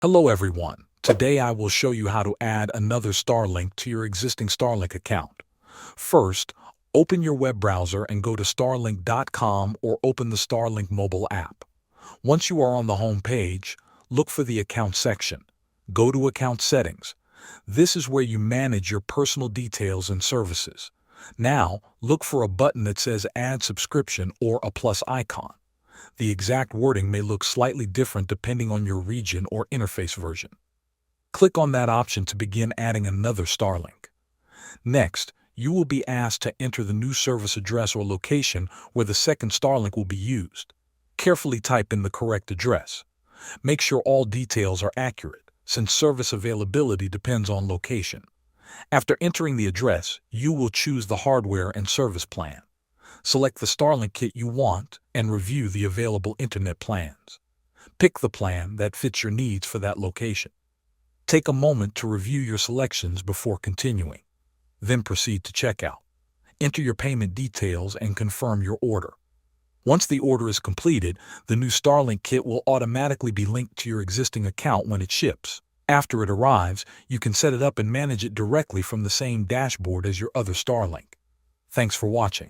Hello everyone. Today I will show you how to add another Starlink to your existing Starlink account. First, open your web browser and go to starlink.com or open the Starlink mobile app. Once you are on the home page, look for the account section. Go to Account Settings. This is where you manage your personal details and services. Now, look for a button that says Add Subscription or a plus icon. The exact wording may look slightly different depending on your region or interface version. Click on that option to begin adding another Starlink. Next, you will be asked to enter the new service address or location where the second Starlink will be used. Carefully type in the correct address. Make sure all details are accurate, since service availability depends on location. After entering the address, you will choose the hardware and service plan. Select the Starlink kit you want and review the available internet plans. Pick the plan that fits your needs for that location. Take a moment to review your selections before continuing. Then proceed to checkout. Enter your payment details and confirm your order. Once the order is completed, the new Starlink kit will automatically be linked to your existing account when it ships. After it arrives, you can set it up and manage it directly from the same dashboard as your other Starlink. Thanks for watching.